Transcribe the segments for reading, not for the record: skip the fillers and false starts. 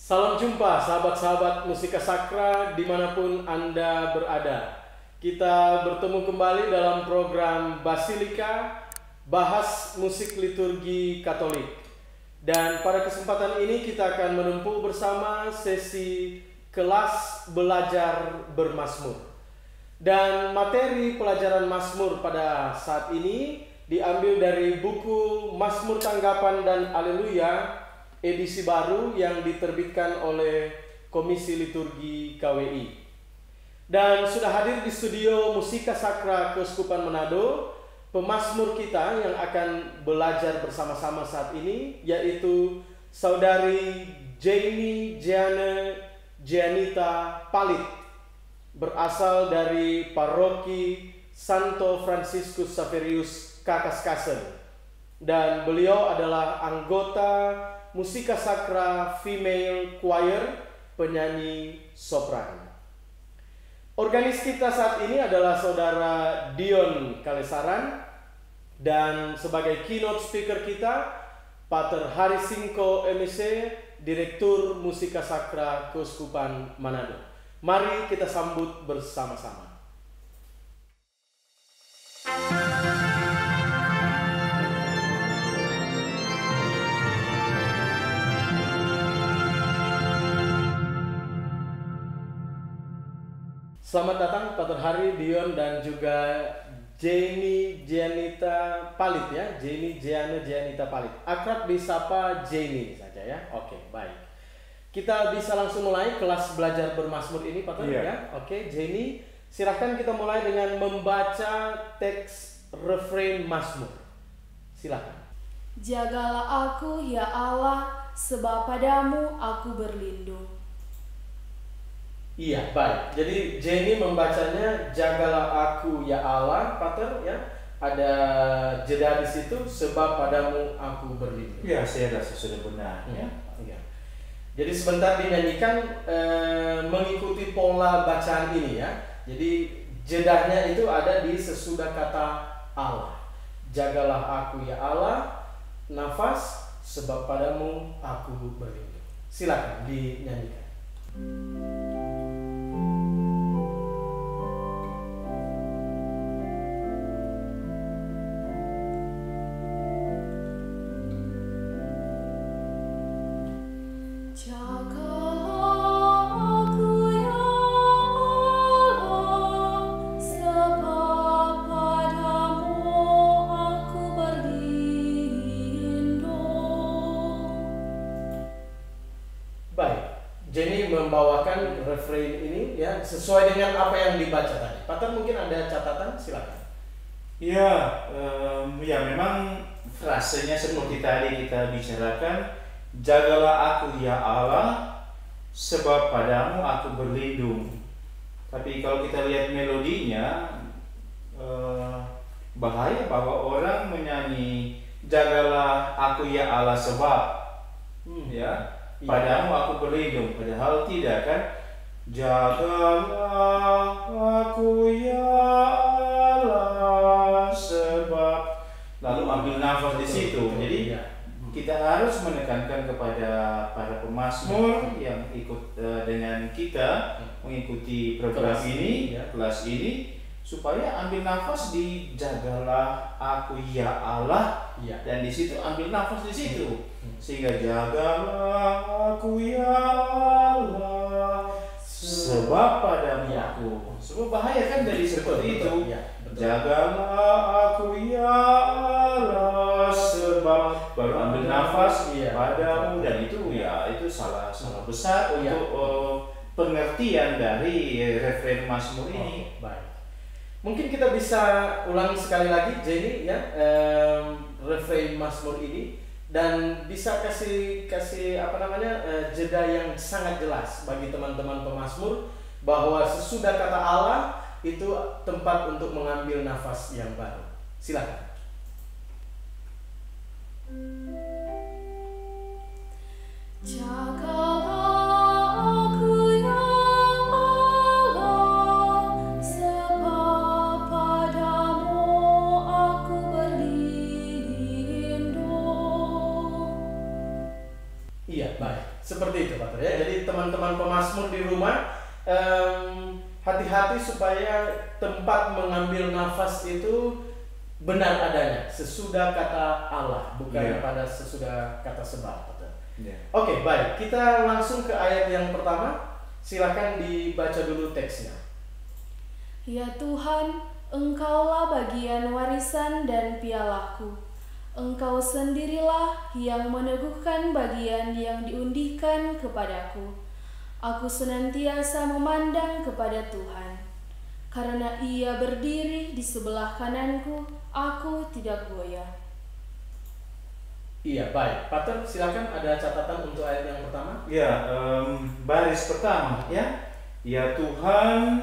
Salam jumpa sahabat-sahabat Musika Sakra dimanapun Anda berada. Kita bertemu kembali dalam program Basilika, bahas musik liturgi Katolik. Dan pada kesempatan ini kita akan menempuh bersama sesi kelas belajar bermazmur. Dan materi pelajaran Mazmur pada saat ini diambil dari buku Mazmur Tanggapan dan Haleluya edisi baru yang diterbitkan oleh Komisi Liturgi KWI. Dan sudah hadir di studio Musika Sakra Keuskupan Manado pemazmur kita yang akan belajar bersama-sama saat ini, yaitu Saudari Jamie Jeanne Gianita Palit, berasal dari Paroki Santo Franciscus Xaverius Kakaskasen, dan beliau adalah anggota Musika Sakra Female Choir, penyanyi sopran. Organis kita saat ini adalah Saudara Dion Kalesaran, dan sebagai keynote speaker kita Pater Harisingko MEC, Direktur Musika Sakra Keuskupan Manado. Mari kita sambut bersama-sama. Selamat datang Pater Hari, Dion, dan juga Jamie Gianita Palit ya. Jamie Jeanne Gianita Palit. Akrab disapa Jamie saja ya. Oke, baik. Kita bisa langsung mulai kelas belajar bermazmur ini, Pater ya. Oke, Jamie, silahkan kita mulai dengan membaca teks refrain mazmur. Silakan. Jagalah aku ya Allah, sebab padamu aku berlindung. Iya, baik. Jadi Jenny membacanya jagalah aku ya Allah, Pater ya. Ada jeda di situ, sebab padamu aku berlindung. Ya, saya rasa sudah benar ya. Iya. Jadi sebentar dinyanyikan mengikuti pola bacaan ini ya. Jadi jedanya itu ada di sesudah kata Allah. Jagalah aku ya Allah, nafas, sebab padamu aku berlindung. Silakan dinyanyikan. Jenny membawakan refrain ini ya sesuai dengan apa yang dibaca tadi. Pater mungkin ada catatan, silakan. Ya, ya memang frasenya seperti tadi kita bicarakan, jagalah aku ya Allah, sebab padamu aku berlindung. Tapi kalau kita lihat melodinya, bahaya bahwa orang menyanyi jagalah aku ya Allah sebab ya padamu aku berlindung, padahal tidak kan. Jagalah aku ya Allah sebab, lalu ambil nafas di situ. Jadi kita harus menekankan kepada para pemazmur yang ikut dengan kita mengikuti program ini, kelas ini, supaya ambil nafas di jagalah aku ya Allah, dan di situ ambil nafas di situ, sehingga jagalah aku ya Allah sebab padamu aku. Sebab bahaya kan dari seperti itu. Jagalah aku ya Allah sebab, baru ambil nafas padamu, dan itu ya itu salah besar untuk pengertian dari refrain mazmur ini. Baik. Mungkin kita bisa ulang sekali lagi Jenny ya, refrain mazmur ini, dan bisa kasih jeda yang sangat jelas bagi teman-teman pemazmur bahwa sesudah kata Allah itu tempat untuk mengambil nafas yang baru. Silakan. Seperti itu Pater ya. Jadi teman-teman pemazmur di rumah, hati-hati supaya tempat mengambil nafas itu benar adanya, sesudah kata Allah, bukan pada sesudah kata sebab. Oke, baik. Kita langsung ke ayat yang pertama. Silakan dibaca dulu teksnya. Ya Tuhan, Engkaulah bagian warisan dan pialaku. Engkau sendirilah yang meneguhkan bagian yang diundihkan kepadaku. Aku senantiasa memandang kepada Tuhan. Karena Ia berdiri di sebelah kananku, aku tidak goyah. Iya, baik. Pater, silakan, ada catatan untuk ayat yang pertama? Ya, baris pertama ya. Ya Tuhan,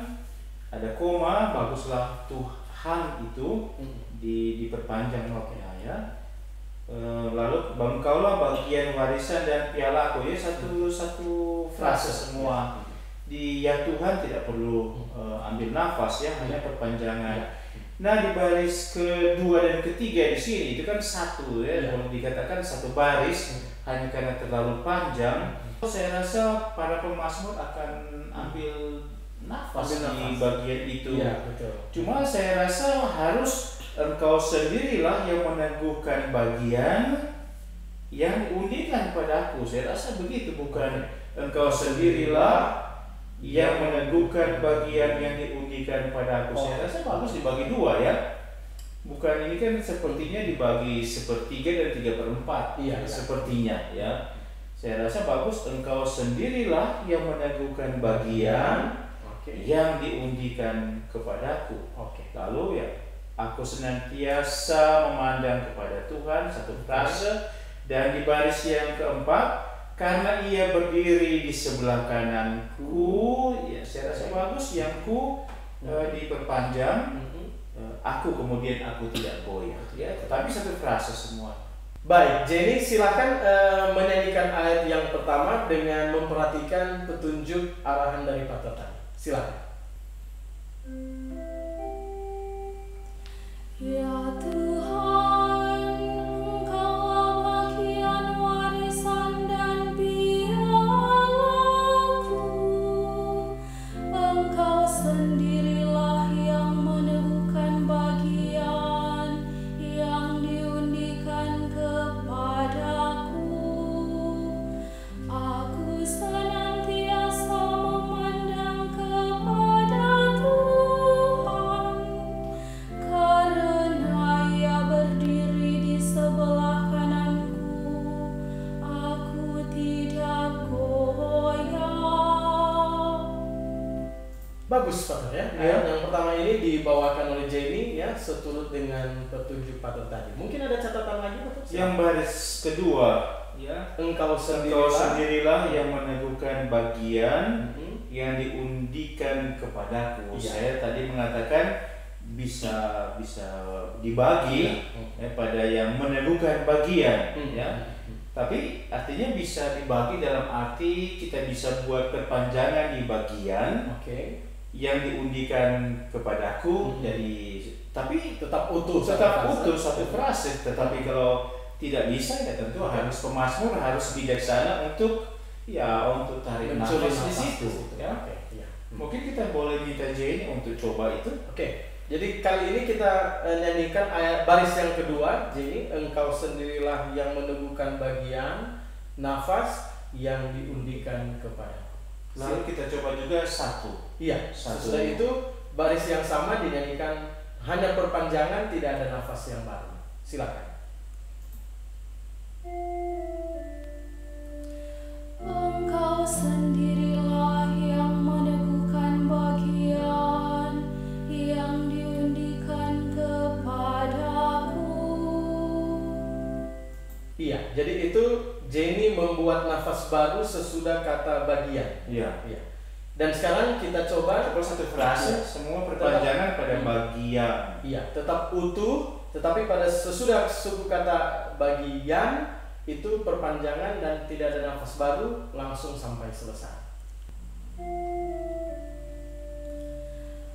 ada koma, baguslah Tuhan itu diperpanjang ya. Lalu Engkaulah bagian warisan dan pialaku, ya, satu frase semua. Di ya Tuhan tidak perlu ambil nafas ya, hanya perpanjangan. Nah, di baris kedua dan ketiga di sini itu kan satu ya, kalau dikatakan satu baris hanya karena terlalu panjang. Saya rasa para pemazmur akan ambil nafas di bagian itu. Ya, betul. Cuma saya rasa harus Engkau sendirilah yang meneguhkan bagian yang diundikan padaku. Saya rasa begitu, bukan Engkau sendirilah yang meneguhkan bagian yang diundikan padaku. Saya rasa bagus dibagi dua ya. Bukan, ini kan sepertinya dibagi sepertiga dan 3/4. Iya, sepertinya ya. Saya rasa bagus Engkau sendirilah yang meneguhkan bagian yang diundikan kepadaku. Lalu ya, aku senantiasa memandang kepada Tuhan, satu frase. Dan di baris yang keempat, karena Ia berdiri di sebelah kananku, ya saya rasa bagus yang ku diperpanjang. Aku kemudian aku tidak goyah ya, tetapi satu frase semua. Baik, Jenny silakan menyanyikan ayat yang pertama dengan memperhatikan petunjuk arahan dari Pater tadi. Silakan. Ya Tuhan, Engkaulah bagian warisan dan pialaku. Engkau sendirilah yang meneguhkan bagian yang diundikan kepadaku. Aku senantiasa memandang kepada Tuhan. Karena Ia berdiri di sebelah kananku, aku tidak goyah. Bagus, Pater ya. Ayat yang pertama ini dibawakan oleh Jenny ya, seturut dengan petunjuk Pater tadi. Mungkin ada catatan lagi, Pater? Yang baris kedua ya, Engkau Engkau sendirilah sendirilah yang meneguhkan bagian yang diundikan kepadaku. Saya tadi mengatakan bisa dibagi ya, pada yang meneguhkan bagian ya. Tapi artinya bisa dibagi dalam arti kita bisa buat perpanjangan di bagian yang diundikan kepadaku. Jadi tapi tetap utuh satu frase. Tetapi kalau tidak bisa ya tentu harus pemazmur harus bijaksana untuk tarik nafas di situ ya. Mungkin kita boleh minta Jenny untuk coba itu. Jadi kali ini kita nyanyikan ayat baris yang kedua, Jenny. Engkau sendirilah yang meneguhkan bagian nafas yang diundikan kepadaku. Lalu kita coba juga satu. Iya, setelah itu baris yang sama dinyanyikan, hanya perpanjangan, tidak ada nafas yang baru. Silakan. Engkau sendirilah yang meneguhkan bagian yang diundikan kepadaku. Iya, jadi itu Jenny membuat nafas baru sesudah kata bagian. Iya. Dan sekarang kita coba satu frase, semua perpanjangan pada bagian. Iya, tetap utuh, tetapi pada sesudah suku kata bagian itu perpanjangan dan tidak ada nafas baru, langsung sampai selesai.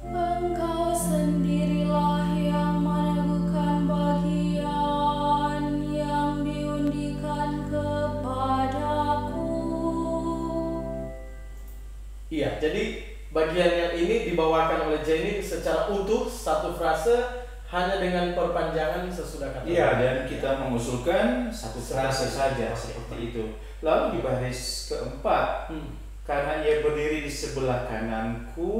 Engkau sendirilah yang meneguhkan bagian yang diundikan kepadaku. Iya, jadi bagian yang ini dibawakan oleh Jenny secara utuh, satu frase hanya dengan perpanjangan sesudah kata. Iya, dan kita mengusulkan satu frase saja seperti itu. Lalu di baris keempat, karena ia berdiri di sebelah kananku,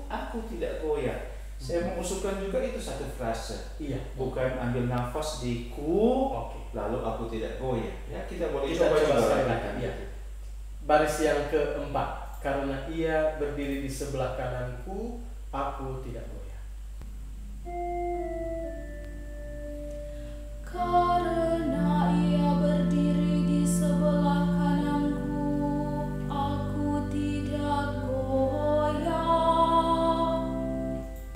aku tidak goyah. Saya mengusulkan juga itu satu frase. Iya. Bukan ambil nafas di ku, lalu aku tidak goyah. Ya, kita boleh coba sekali katakan. lagi. Iya. Baris yang keempat, karena ia berdiri di sebelah kananku, aku tidak goyah. Karena ia berdiri di sebelah kananku, aku tidak goyah.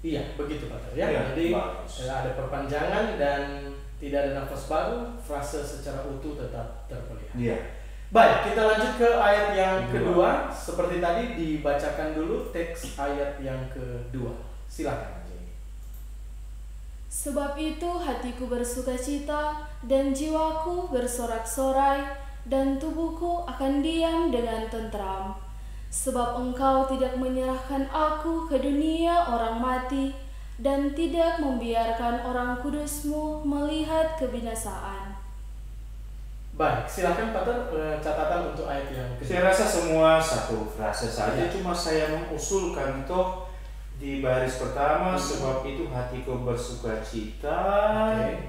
Iya, begitu Pak. Ya. Iya, Jadi bagus. ada perpanjangan dan tidak ada nafas baru, frase secara utuh tetap terpelihara. Iya. Baik, kita lanjut ke ayat yang kedua. Seperti tadi dibacakan dulu teks ayat yang kedua. Silakan. Sebab itu hatiku bersukacita dan jiwaku bersorak-sorai dan tubuhku akan diam dengan tentram. Sebab engkau tidak menyerahkan aku ke dunia orang mati dan tidak membiarkan orang kudusmu melihat kebinasaan. Baik, silakan Pater, catatan untuk ayat yang kedua. Saya rasa semua satu frase saja, cuma saya mengusulkan toh di baris pertama, sebab itu hatiku bersukacita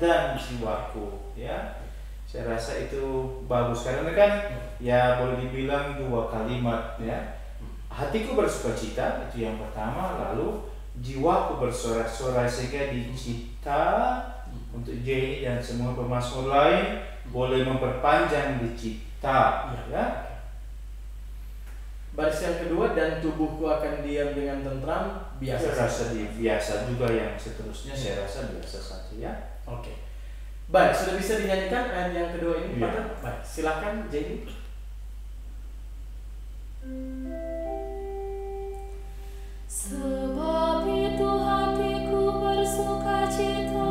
dan jiwaku, ya. Saya rasa itu bagus karena kan ya boleh dibilang dua kalimat, ya. Hatiku bersukacita itu yang pertama, lalu jiwaku bersorak-sorai, sehingga dicipta untuk Jenny dan semua pemazmur lain boleh memperpanjang dicipta, ya. Baris yang kedua, dan tubuhku akan diam dengan tentram, biasa. Saya rasa biasa juga yang seterusnya, saya rasa biasa saja, ya. Oke. Baik, sudah bisa dinyanyikan ayat yang kedua ini, Iya. Pater? Baik, silakan Jenny. Sebab itu hatiku bersukacita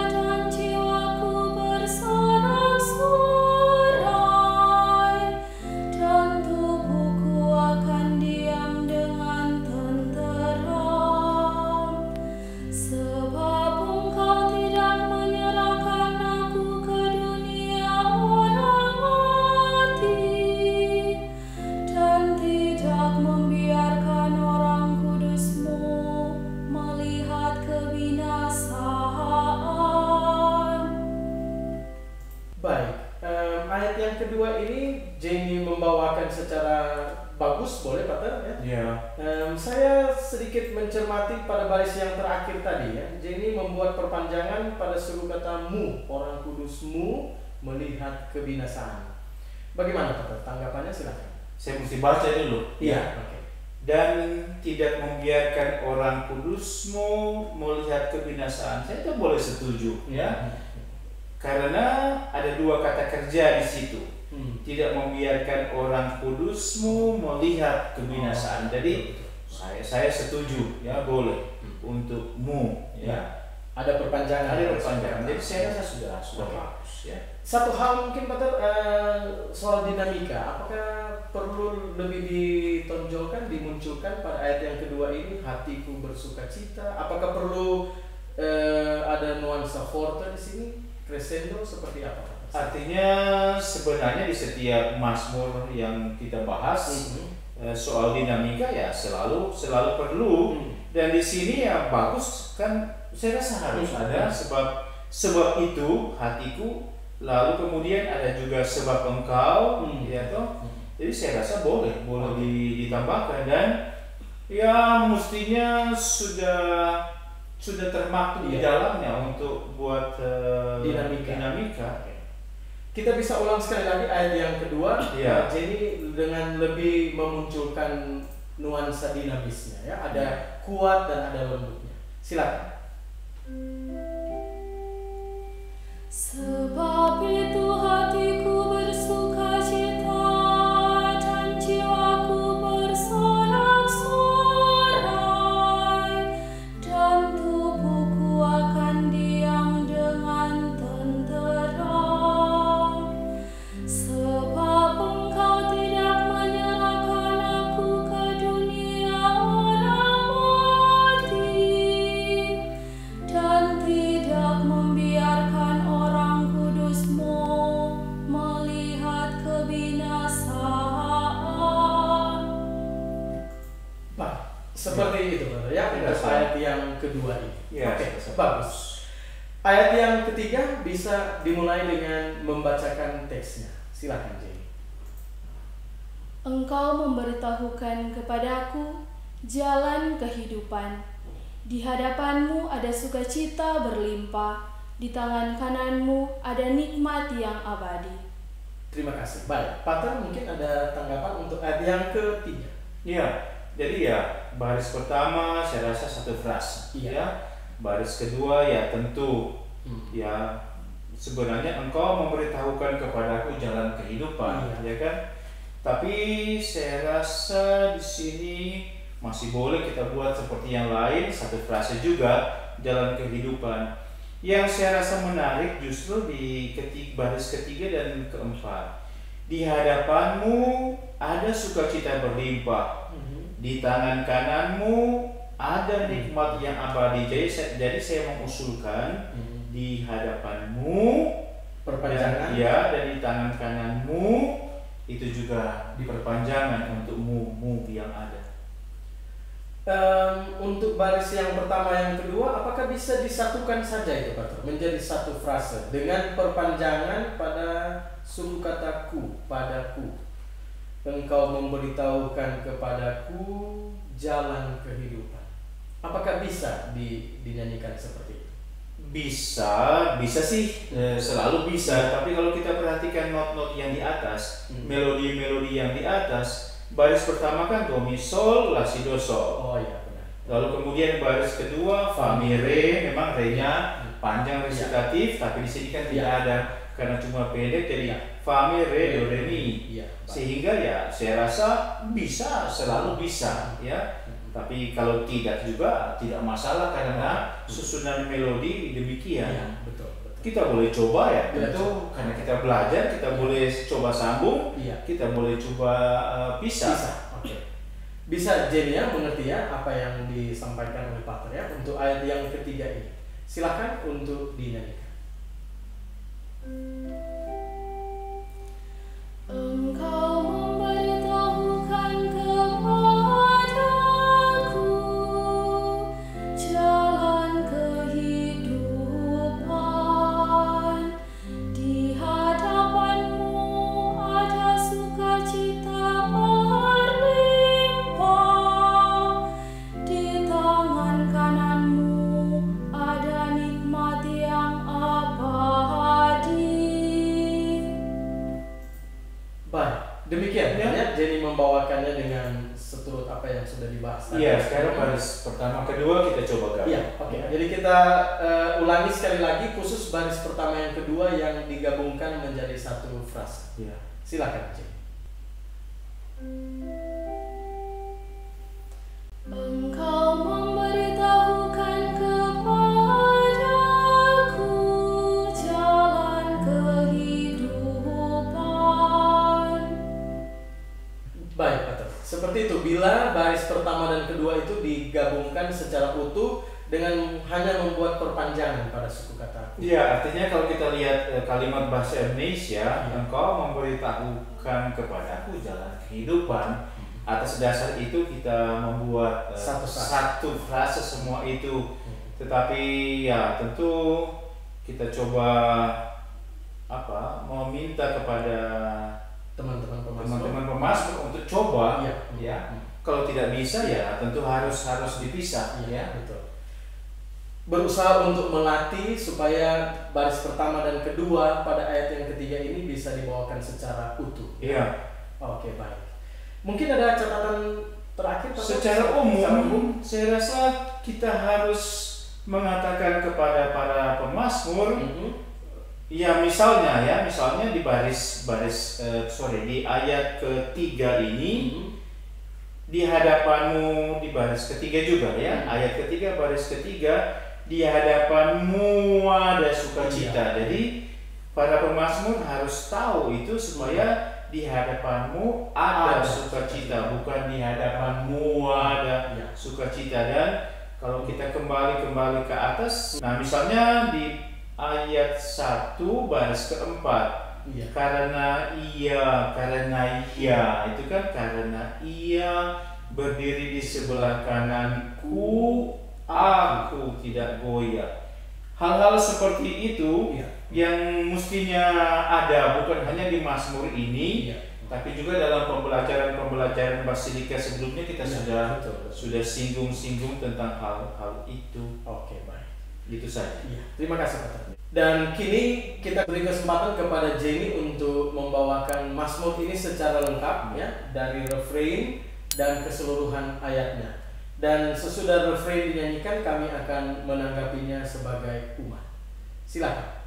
dan jiwaku bersorak-sorai dan tubuhku akan diam dengan tenteram. Sebab engkau tidak menyerahkan aku ke dunia orang mati dan tidak membiarkan orang kudusmu melihat kebinasaan. Baik, ayat yang kedua ini Jenny membawakan secara bagus, boleh Pater? Ya? Ya. Saya sedikit mencermati pada baris yang terakhir tadi, ya. Jenny membuat perpanjangan pada suruh kata mu, orang kudusmu melihat kebinasaan. Bagaimana Pater? Tanggapannya silakan. Saya mesti baca dulu. Iya. Oke. Dan tidak membiarkan orang kudusmu melihat kebinasaan. Saya tidak boleh setuju, ya. Karena ada dua kata kerja di situ. Tidak membiarkan orang kudusmu melihat kebinasaan. Jadi saya setuju, ya, boleh untukmu, ya. Ada perpanjangan. Ada perpanjangan. Jadi saya rasa sudah bagus, ya. Satu hal mungkin Pater, soal dinamika, apakah perlu lebih ditonjolkan, dimunculkan pada ayat yang kedua ini, hatiku bersukacita? Apakah perlu ada nuansa forte di sini, crescendo, seperti apa Pater? Artinya sebenarnya di setiap mazmur yang kita bahas soal dinamika ya selalu perlu, dan di sini ya bagus kan, saya rasa harus ada sebab itu hatiku, lalu kemudian ada juga sebab engkau, ya toh. Jadi saya rasa boleh ditambahkan, dan ya mestinya sudah termaktub di dalamnya untuk buat dinamika. Kita bisa ulang sekali lagi ayat yang kedua. Iya. Jadi dengan lebih memunculkan nuansa dinamisnya, ya. Ada kuat dan ada lembutnya. Silakan. Sebab itu hatiku bersukacita dan jiwaku bersorak-sorai dan tubuhku akan diam dengan tenteram. Sebab engkau tidak menyerahkan aku ke Seperti itu, Brother, ya, untuk ayat yang kedua ini. Ya, Oke, bagus. Ayat yang ketiga bisa dimulai dengan membacakan teksnya. Silakan, Jenny. Engkau memberitahukan kepadaku jalan kehidupan. Di hadapanmu ada sukacita berlimpah, di tangan kananmu ada nikmat yang abadi. Terima kasih. Baik, Pater mungkin ada tanggapan untuk ayat yang ketiga. Iya, jadi ya baris pertama saya rasa satu frase. Iya. Ya. Baris kedua ya tentu ya sebenarnya engkau memberitahukan kepadaku jalan kehidupan, ya kan? Tapi saya rasa di sini masih boleh kita buat seperti yang lain, satu frase juga jalan kehidupan. Yang saya rasa menarik justru di baris ketiga dan keempat. Di hadapanmu ada sukacita berlimpah, di tangan kananmu ada nikmat yang abadi. Jadi saya mengusulkan di hadapanmu Perpanjangan. dan di tangan kananmu itu juga diperpanjangan untuk mu yang ada. Untuk baris yang pertama yang kedua, apakah bisa disatukan saja itu, Pater, menjadi satu frase dengan perpanjangan pada suku kataku padaku? Engkau memberitahukan kepadaku jalan kehidupan. Apakah bisa dinyanyikan seperti itu? Bisa sih, selalu bisa. Tapi kalau kita perhatikan not-not yang di atas, melodi-melodi yang di atas, baris pertama kan do mi sol la si do sol. Oh iya, benar. Lalu kemudian baris kedua fa mi re, memang re-nya panjang resitatif, tapi di sini kan tidak ada karena cuma pendek, jadi fa mi re do re mi. Sehingga ya saya rasa bisa, selalu bisa ya. Tapi kalau tidak juga tidak masalah karena susunan melodi demikian. Betul. Kita boleh coba ya, tentu karena kita belajar, kita boleh coba sambung, kita boleh coba pisah. Oke. Bisa Jenny ya mengerti ya apa yang disampaikan oleh Pater ya untuk ayat yang ketiga ini. Silakan untuk dinyanyikan. Engkau memberitahukan kepadaku jalan kehidupan. Di hadapanmu ada sukacita berlimpah, di tangan kananmu ada nikmat yang abadi. Baik, demikian ya Jenny membawakannya dengan seturut apa yang sudah dibahas tadi. Iya, sekarang baris pertama kedua kita coba gabung. Iya, oke. Jadi kita ulangi sekali lagi khusus baris pertama yang kedua yang digabungkan menjadi satu frase. Iya. Silakan Jenny. Engkau memberitahukan kepadaku jalan kehidupan. Baik, Pater. Seperti itu, bila baris pertama dan kedua itu digabungkan secara utuh dengan hanya membuat perpanjangan pada suku kata. Iya, artinya kalau kita lihat kalimat bahasa Indonesia, engkau memberitahukan kepadaku jalan kehidupan. Atas dasar itu kita membuat satu frase semua itu. Tetapi ya tentu kita coba meminta kepada teman-teman pemasmur untuk coba ya. Kalau tidak bisa ya tentu harus dipisah ya. Betul. Berusaha untuk melatih supaya baris pertama dan kedua pada ayat yang ketiga ini bisa dibawakan secara utuh. Iya. Oke, baik. Mungkin ada catatan terakhir secara umum saya rasa kita harus mengatakan kepada para pemasmur ya misalnya di di ayat ketiga ini di hadapanmu, di baris ketiga juga ya, ayat ketiga baris ketiga, di hadapanmu ada sukacita. Jadi para pemasmur harus tahu itu supaya di hadapanmu ada sukacita, bukan di hadapanmu ada sukacita. Dan kalau kita kembali ke atas, nah misalnya di ayat 1 baris keempat, karena ia itu kan karena ia berdiri di sebelah kananku, aku tidak goyah. Hal-hal seperti itu yang mestinya ada bukan hanya di Mazmur ini, tapi juga dalam pembelajaran Basilika sebelumnya kita sudah singgung-singgung tentang hal-hal itu. Oke, baik. Itu saja. Terima kasih Pak. Dan kini kita beri kesempatan kepada Jenny untuk membawakan Mazmur ini secara lengkap ya, dari refrain dan keseluruhan ayatnya. Dan sesudah refrain dinyanyikan, kami akan menanggapinya sebagai umat. Silakan.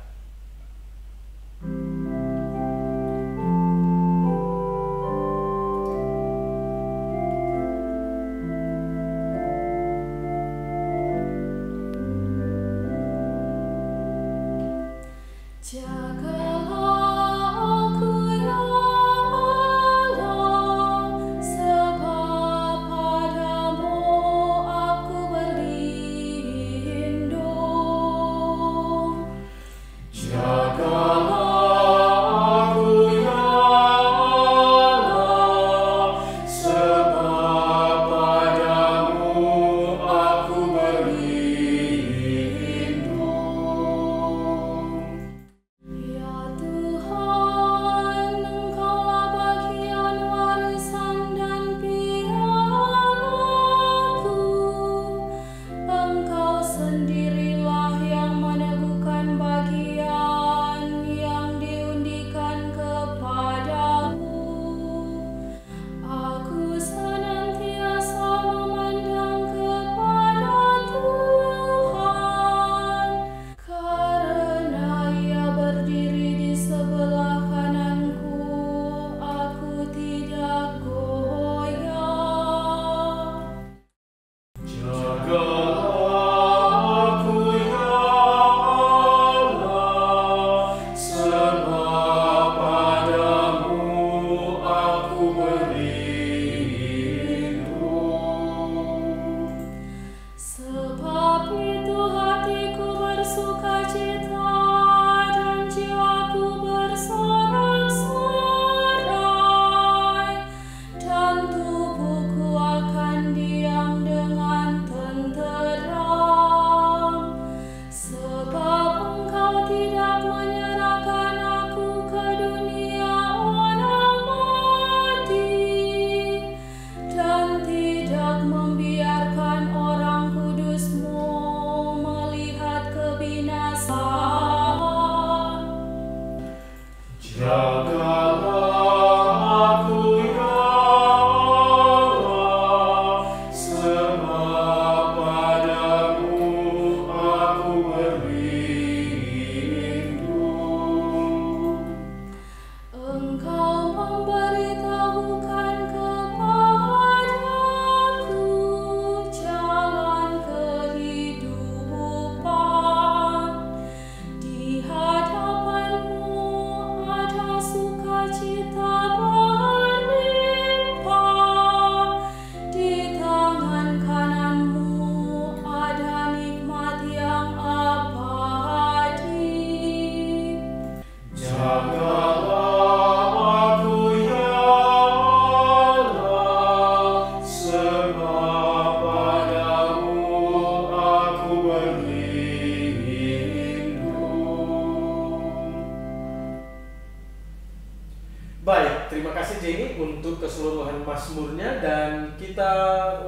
Baik, terima kasih Jenny untuk keseluruhan Mazmurnya, dan kita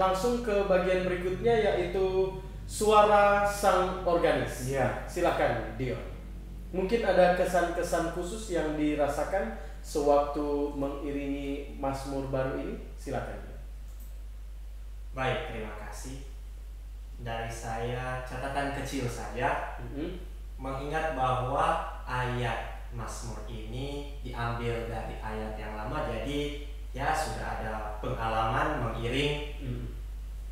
langsung ke bagian berikutnya yaitu suara sang organis. Ya. Silakan Dion. Mungkin ada kesan-kesan khusus yang dirasakan sewaktu mengiringi Mazmur baru ini. Silakan. Baik, terima kasih. Dari saya catatan kecil saja, mengingat bahwa ayat Mazmur ini diambil dari ayat yang lama, jadi ya sudah ada pengalaman mengiring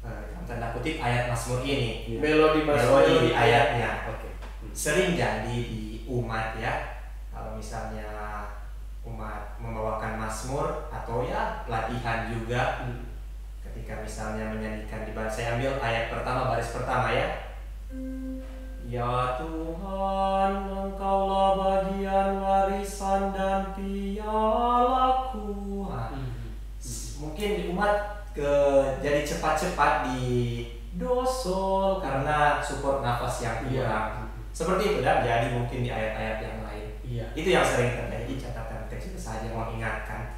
dalam tanda kutip ayat Mazmur ini, melodi ayatnya. Sering jadi di umat ya, kalau misalnya umat membawakan Mazmur atau ya latihan juga, ketika misalnya menyanyikan di baris, saya ambil ayat pertama, baris pertama ya. Ya Tuhan, Engkaulah bagian warisan dan pialaku. Mungkin di umat jadi cepat-cepat di do sol karena support nafas yang kurang. Seperti itu dan jadi mungkin di ayat-ayat yang lain. Itu yang sering terjadi di catatan teks itu saja mengingatkan.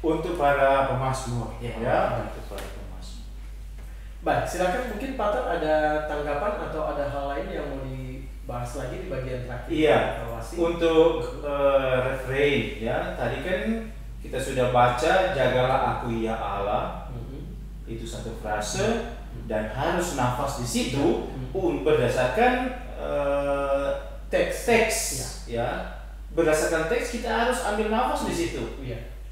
Untuk para pemazmur, Ya. untuk para pemazmur. Baik, silakan mungkin Pater ada tanggapan atau ada hal lain yang mau dibahas lagi di bagian terakhir. Iya. Evaluasi. Untuk refrain ya, tadi kan kita sudah baca jagalah aku ya Allah. Itu satu frase dan harus nafas di situ berdasarkan teks ya. Berdasarkan teks kita harus ambil nafas di situ.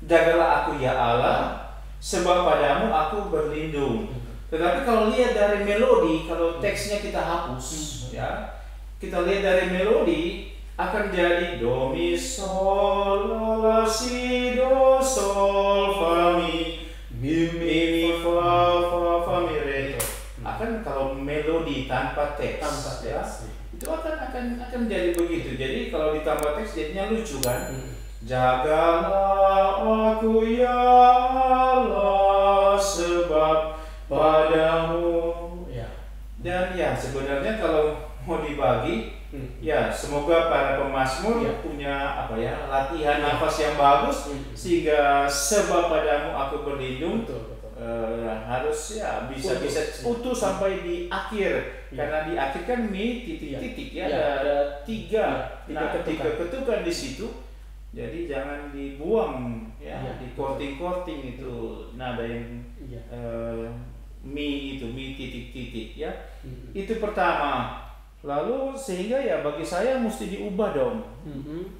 Jagalah aku ya Allah, sebab padamu aku berlindung. Tetapi kalau lihat dari melodi, kalau teksnya kita hapus, ya, kita lihat dari melodi akan jadi do mi sol la si do sol fa mi mi fa mi re. Akan kalau melodi tanpa teks, ya, itu akan jadi begitu. Jadi kalau ditambah teks jadinya lucu kan? Jagalah aku ya Allah, sebab padamu. Dan ya sebenarnya kalau mau dibagi, ya semoga para pemazmur punya latihan nafas yang bagus sehingga sebab padamu aku berlindung. Harus ya bisa utuh sampai di akhir karena di akhir kan mi titik-titik ada tiga ketukan di situ. Jadi jangan dibuang di korting itu nada yang mi titik-titik ya. Itu pertama. Lalu sehingga ya bagi saya mesti diubah dong.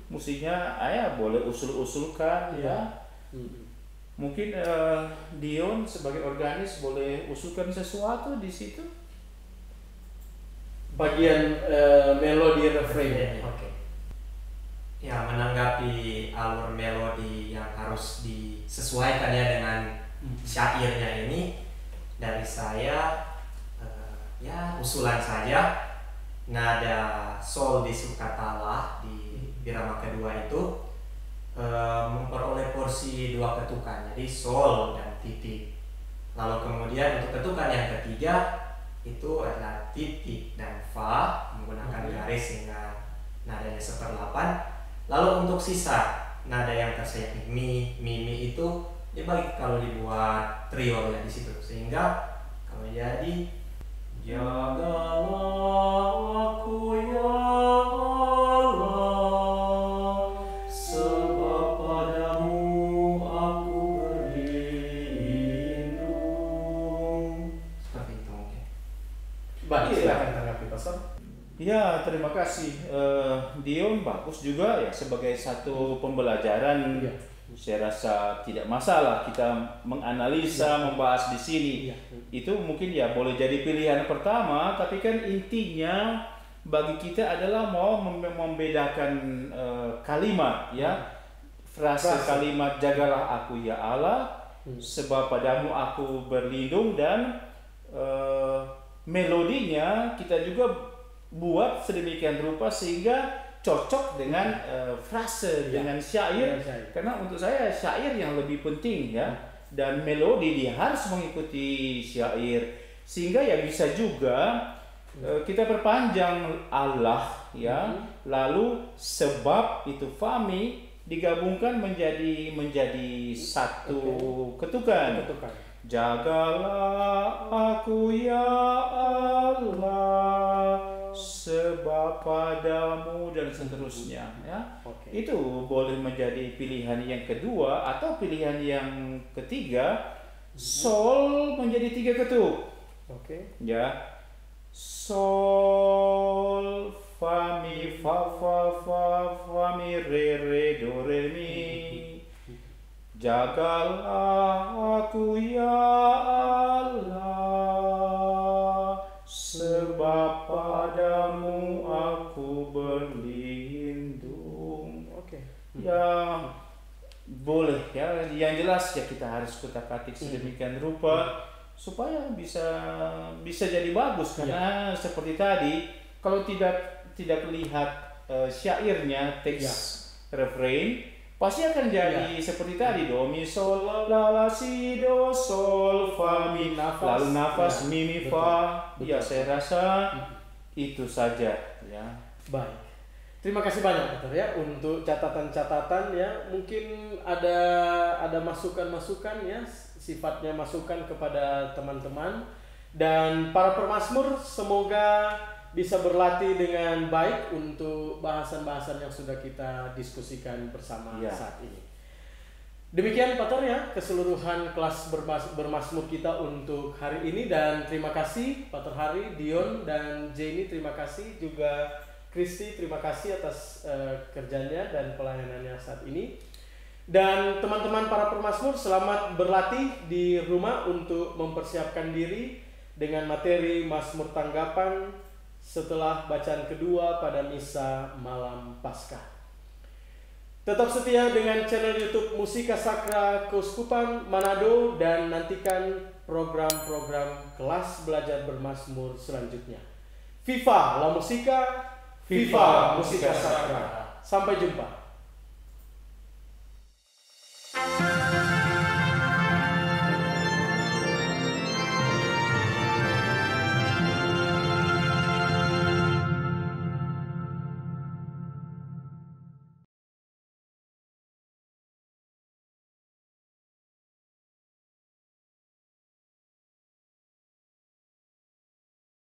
Mestinya boleh usul-usulkan ya. Mungkin Dion sebagai organis boleh usulkan sesuatu di situ. Bagian melodi refrain. Oke. Ya, menanggapi alur melodi yang harus disesuaikan ya dengan syairnya ini, dari saya ya usulan saja nada sol di sukatalah di birama kedua itu memperoleh porsi 2 ketukan, jadi sol dan titik. Lalu kemudian untuk ketukan yang ketiga itu adalah titik dan fa menggunakan garis sehingga nadanya 1/8. Lalu untuk sisa nada yang tersayat mi itu dibagi kalau dibuat trio ya di situ, sehingga kalau jadi jagalah aku ya Allah, sebab padamu aku berlindung. Seperti itu mungkin. Baik, silakan tanggapi Pastor. Ya, terima kasih Dion, bagus juga ya sebagai satu pembelajaran. Saya rasa tidak masalah kita menganalisa, membahas di sini. Itu mungkin ya boleh jadi pilihan pertama, tapi kan intinya bagi kita adalah mau membedakan kalimat ya. Frase kalimat jagalah aku ya Allah, sebab padamu aku berlindung, dan melodinya kita juga buat sedemikian rupa sehingga cocok dengan frase dengan syair. Karena untuk saya syair yang lebih penting ya, dan melodi dia harus mengikuti syair sehingga ya bisa juga kita perpanjang Allah ya, lalu sebab itu fami digabungkan menjadi satu ketukan. Jagalah aku ya Allah, sebab padamu, dan seterusnya ya. Itu boleh menjadi pilihan yang kedua, atau pilihan yang ketiga sol menjadi 3 ketuk. Ya, sol fa mi fa mi re do re mi. Jagalah aku ya Allah, sebab padamu aku berlindung. Ya boleh ya, yang jelas ya kita harus kutak-atik sedemikian rupa supaya bisa jadi bagus. Karena seperti tadi, kalau tidak lihat syairnya, teks refrain, pasti akan jadi seperti tadi, do mi sol la la si do sol fa mi, lalu nafas mi mi fa. Ya, saya rasa itu saja ya. Baik. Terima kasih banyak Peter ya untuk catatan-catatan ya. Mungkin ada masukan-masukan ya, sifatnya masukan kepada teman-teman dan para permazmur, semoga bisa berlatih dengan baik untuk bahasan-bahasan yang sudah kita diskusikan bersama saat ini. Demikian Peter ya keseluruhan kelas bermazmur kita untuk hari ini, dan terima kasih Peter Hari, Dion dan Jenny, terima kasih juga Kristi, terima kasih atas kerjanya dan pelayanannya saat ini. Dan teman-teman para permazmur, selamat berlatih di rumah untuk mempersiapkan diri dengan materi Mazmur Tanggapan setelah bacaan kedua pada misa malam Paskah. Tetap setia dengan channel YouTube Musika Sakra Keuskupan Manado dan nantikan program-program kelas belajar bermazmur selanjutnya. Viva la Musika! Viva Musika Sakra. Sampai jumpa.